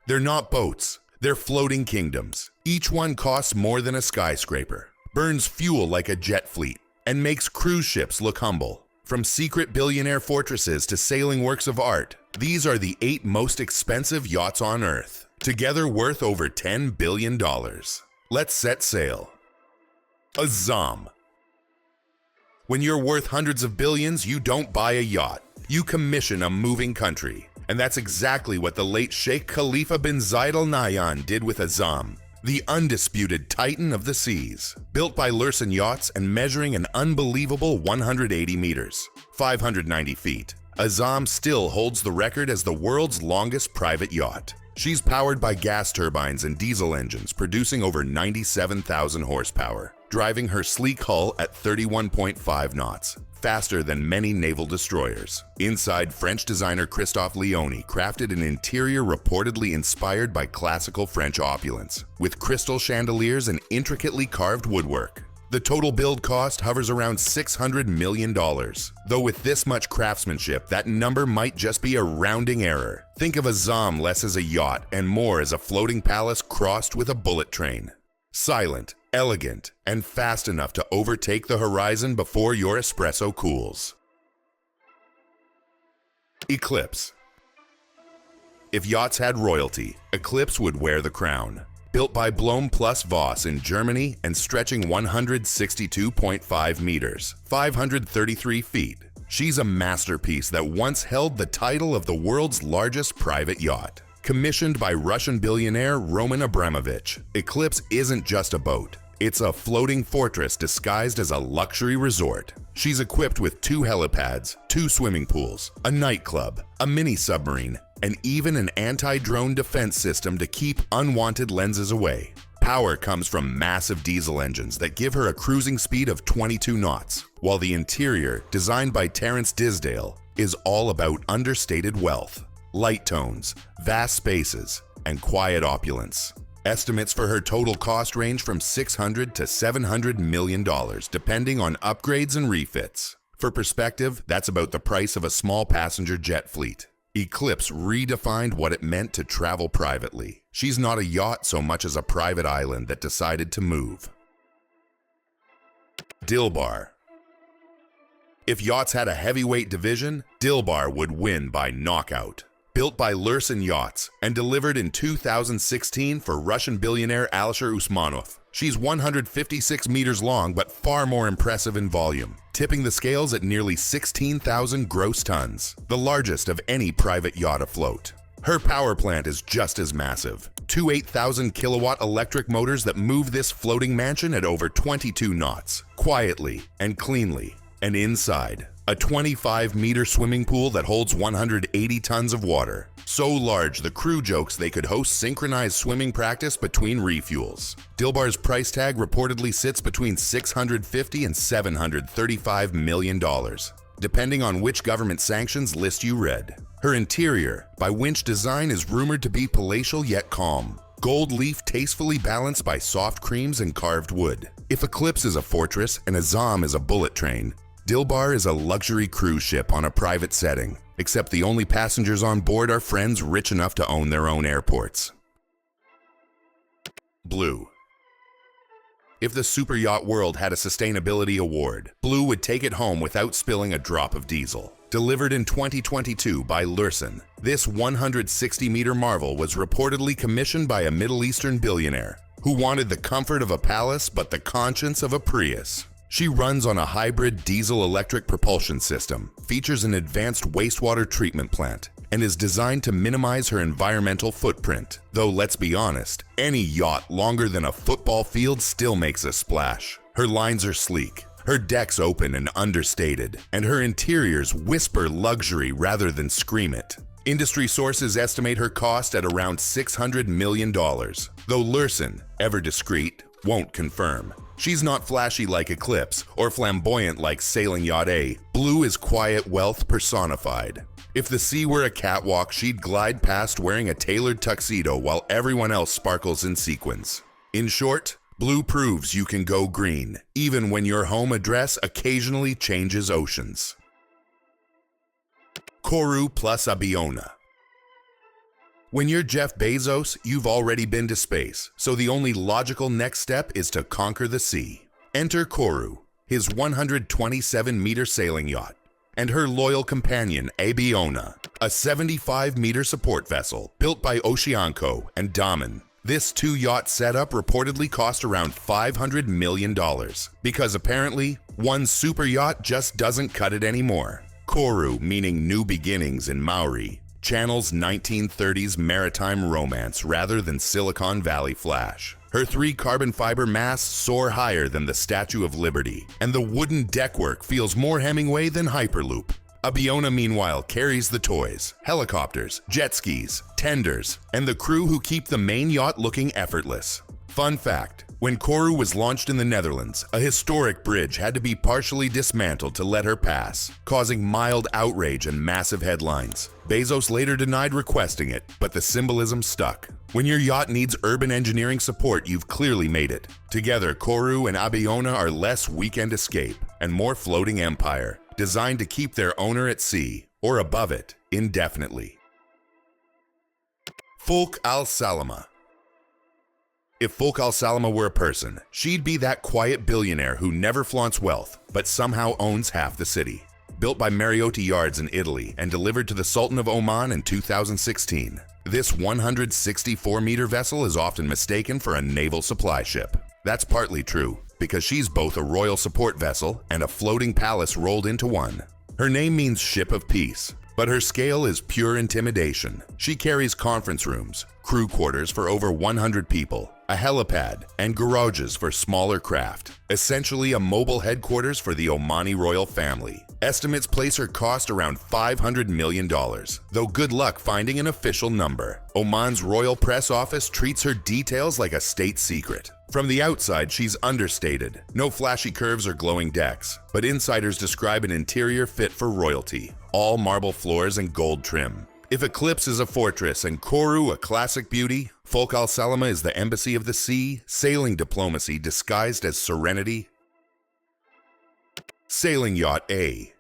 They're not boats, they're floating kingdoms. Each one costs more than a skyscraper, burns fuel like a jet fleet, and makes cruise ships look humble. From secret billionaire fortresses to sailing works of art, these are the 8 most expensive yachts on Earth, together worth over $10 billion. Let's set sail. A ZOM. When you're worth hundreds of billions, you don't buy a yacht. You commission a moving country. And that's exactly what the late Sheikh Khalifa bin Zayed Al Nahyan did with a ZOM, the undisputed titan of the seas. Built by Lursen Yachts and measuring an unbelievable 180 meters, 590 feet, a ZOM still holds the record as the world's longest private yacht. She's powered by gas turbines and diesel engines producing over 97,000 horsepower, driving her sleek hull at 31.5 knots, faster than many naval destroyers. Inside, French designer Christophe Leoni crafted an interior reportedly inspired by classical French opulence, with crystal chandeliers and intricately carved woodwork. The total build cost hovers around $600 million. Though with this much craftsmanship, that number might just be a rounding error. Think of a ZOM less as a yacht and more as a floating palace crossed with a bullet train. Silent, elegant, and fast enough to overtake the horizon before your espresso cools. Eclipse. If yachts had royalty, Eclipse would wear the crown. Built by Blohm plus Voss in Germany and stretching 162.5 meters, 533 feet, she's a masterpiece that once held the title of the world's largest private yacht. Commissioned by Russian billionaire Roman Abramovich, Eclipse isn't just a boat. It's a floating fortress disguised as a luxury resort. She's equipped with 2 helipads, 2 swimming pools, a nightclub, a mini submarine, and even an anti-drone defense system to keep unwanted lenses away. Power comes from massive diesel engines that give her a cruising speed of 22 knots, while the interior, designed by Terence Disdale, is all about understated wealth, light tones, vast spaces, and quiet opulence. Estimates for her total cost range from $600 to $700 million, depending on upgrades and refits. For perspective, that's about the price of a small passenger jet fleet. Eclipse redefined what it meant to travel privately. She's not a yacht so much as a private island that decided to move. Dilbar. If yachts had a heavyweight division, Dilbar would win by knockout. Built by Lursen Yachts and delivered in 2016 for Russian billionaire Alisher Usmanov. She's 156 meters long but far more impressive in volume, tipping the scales at nearly 16,000 gross tons, the largest of any private yacht afloat. Her power plant is just as massive. 2 8,000 kilowatt electric motors that move this floating mansion at over 22 knots, quietly and cleanly. And inside, a 25-meter swimming pool that holds 180 tons of water. So large, the crew jokes they could host synchronized swimming practice between refuels. Dilbar's price tag reportedly sits between $650 and $735 million, depending on which government sanctions list you read. Her interior, by Winch Design, is rumored to be palatial yet calm. Gold leaf tastefully balanced by soft creams and carved wood. If Eclipse is a fortress and a ZOM is a bullet train, Dilbar is a luxury cruise ship on a private setting, except the only passengers on board are friends rich enough to own their own airports. Blue. If the super yacht world had a sustainability award, Blue would take it home without spilling a drop of diesel. Delivered in 2022 by Lursen, this 160-meter marvel was reportedly commissioned by a Middle Eastern billionaire who wanted the comfort of a palace but the conscience of a Prius. She runs on a hybrid diesel-electric propulsion system, features an advanced wastewater treatment plant, and is designed to minimize her environmental footprint. Though let's be honest, any yacht longer than a football field still makes a splash. Her lines are sleek, her decks open and understated, and her interiors whisper luxury rather than scream it. Industry sources estimate her cost at around $600 million, though Lursen, ever discreet, won't confirm. She's not flashy like Eclipse or flamboyant like Sailing Yacht A. Blue is quiet wealth personified. If the sea were a catwalk, she'd glide past wearing a tailored tuxedo while everyone else sparkles in sequins. In short, Blue proves you can go green, even when your home address occasionally changes oceans. Kourou plus Abiona. When you're Jeff Bezos, you've already been to space, so the only logical next step is to conquer the sea. Enter Koru, his 127-meter sailing yacht, and her loyal companion, Abiona, a 75-meter support vessel built by Oceanco and Damen. This two-yacht setup reportedly cost around $500 million, because apparently, one super yacht just doesn't cut it anymore. Koru, meaning new beginnings in Maori, channels 1930s maritime romance rather than Silicon Valley flash. Her 3 carbon fiber masts soar higher than the Statue of Liberty, and the wooden deckwork feels more Hemingway than Hyperloop. Abiona, meanwhile, carries the toys, helicopters, jet skis, tenders, and the crew who keep the main yacht looking effortless. Fun fact, when Koru was launched in the Netherlands, a historic bridge had to be partially dismantled to let her pass, causing mild outrage and massive headlines. Bezos later denied requesting it, but the symbolism stuck. When your yacht needs urban engineering support, you've clearly made it. Together, Koru and Abiona are less weekend escape and more floating empire, designed to keep their owner at sea, or above it, indefinitely. Folk Al-Salama. If Folk Al-Salama were a person, she'd be that quiet billionaire who never flaunts wealth, but somehow owns half the city. Built by Mariotti Yards in Italy and delivered to the Sultan of Oman in 2016, this 164-meter vessel is often mistaken for a naval supply ship. That's partly true, because she's both a royal support vessel and a floating palace rolled into one. Her name means ship of peace, but her scale is pure intimidation. She carries conference rooms, crew quarters for over 100 people, a helipad, and garages for smaller craft. Essentially a mobile headquarters for the Omani royal family. Estimates place her cost around $500 million, though good luck finding an official number. Oman's royal press office treats her details like a state secret. From the outside, she's understated. No flashy curves or glowing decks, but insiders describe an interior fit for royalty. All marble floors and gold trim. If Eclipse is a fortress and Koru a classic beauty, Folk Al-Salama is the embassy of the sea, sailing diplomacy disguised as serenity. Sailing Yacht A.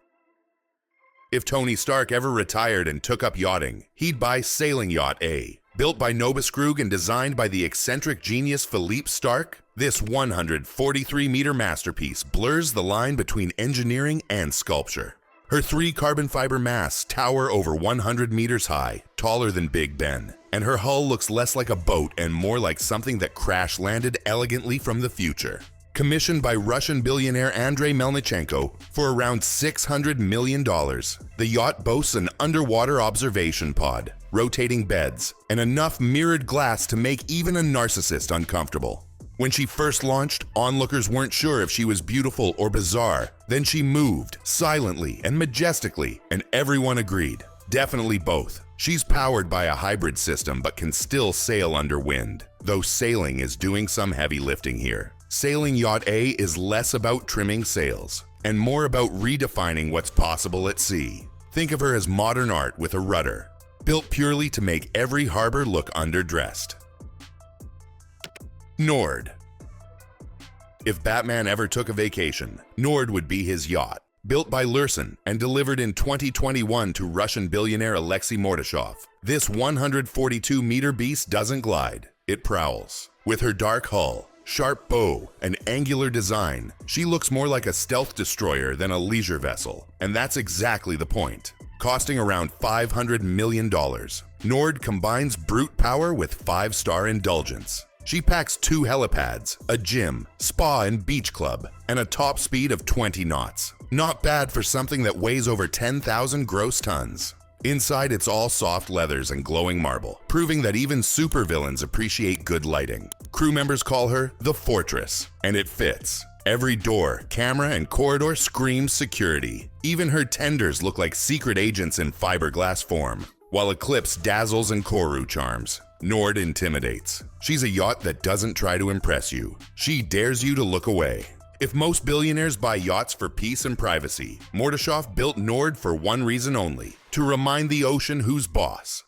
If Tony Stark ever retired and took up yachting, he'd buy Sailing Yacht A. Built by Nobiskrug and designed by the eccentric genius Philippe Stark, this 143-meter masterpiece blurs the line between engineering and sculpture. Her 3 carbon fiber masts tower over 100 meters high, taller than Big Ben, and her hull looks less like a boat and more like something that crash-landed elegantly from the future. Commissioned by Russian billionaire Andrei Melnichenko for around $600 million, the yacht boasts an underwater observation pod, rotating beds, and enough mirrored glass to make even a narcissist uncomfortable. When she first launched, onlookers weren't sure if she was beautiful or bizarre. Then she moved, silently and majestically, and everyone agreed. Definitely both. She's powered by a hybrid system but can still sail under wind, though sailing is doing some heavy lifting here. Sailing Yacht A is less about trimming sails, and more about redefining what's possible at sea. Think of her as modern art with a rudder, built purely to make every harbor look underdressed. Nord. If Batman ever took a vacation, Nord would be his yacht. Built by Lursen and delivered in 2021 to Russian billionaire Alexei Mordashov, this 142-meter beast doesn't glide, it prowls. With her dark hull, sharp bow, and angular design, she looks more like a stealth destroyer than a leisure vessel, and that's exactly the point. Costing around $500 million, Nord combines brute power with 5-star indulgence. She packs 2 helipads, a gym, spa and beach club, and a top speed of 20 knots. Not bad for something that weighs over 10,000 gross tons. Inside, it's all soft leathers and glowing marble, proving that even supervillains appreciate good lighting. Crew members call her the Fortress, and it fits. Every door, camera, and corridor screams security. Even her tenders look like secret agents in fiberglass form. While Eclipse dazzles and Koru charms, Nord intimidates. She's a yacht that doesn't try to impress you. She dares you to look away. If most billionaires buy yachts for peace and privacy, Mordashov built Nord for one reason only: to remind the ocean who's boss.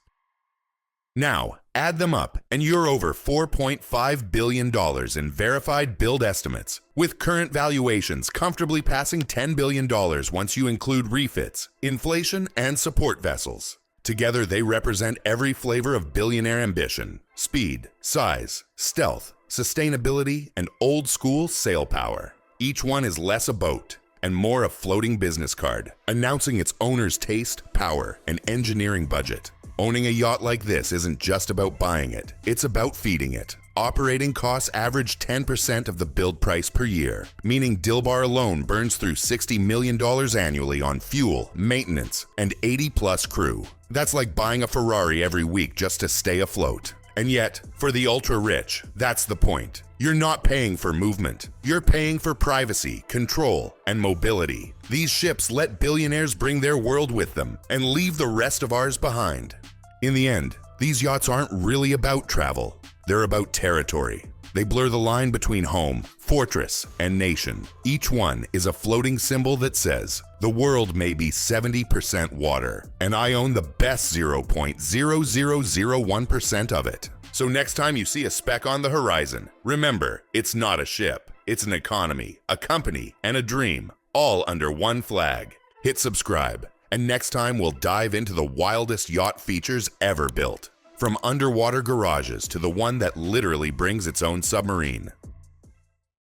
Now, add them up, and you're over $4.5 billion in verified build estimates, with current valuations comfortably passing $10 billion once you include refits, inflation, and support vessels. Together, they represent every flavor of billionaire ambition: speed, size, stealth, sustainability, and old-school sail power. Each one is less a boat and more a floating business card, announcing its owner's taste, power, and engineering budget. Owning a yacht like this isn't just about buying it, it's about feeding it. Operating costs average 10% of the build price per year, meaning Dilbar alone burns through $60 million annually on fuel, maintenance, and 80-plus crew. That's like buying a Ferrari every week just to stay afloat. And yet, for the ultra-rich, that's the point. You're not paying for movement. You're paying for privacy, control, and mobility. These ships let billionaires bring their world with them and leave the rest of ours behind. In the end, these yachts aren't really about travel. They're about territory. They blur the line between home, fortress, and nation. Each one is a floating symbol that says, the world may be 70% water, and I own the best 0.0001% of it. So next time you see a speck on the horizon, remember, it's not a ship. It's an economy, a company, and a dream, all under one flag. Hit subscribe, and next time we'll dive into the wildest yacht features ever built. From underwater garages to the one that literally brings its own submarine.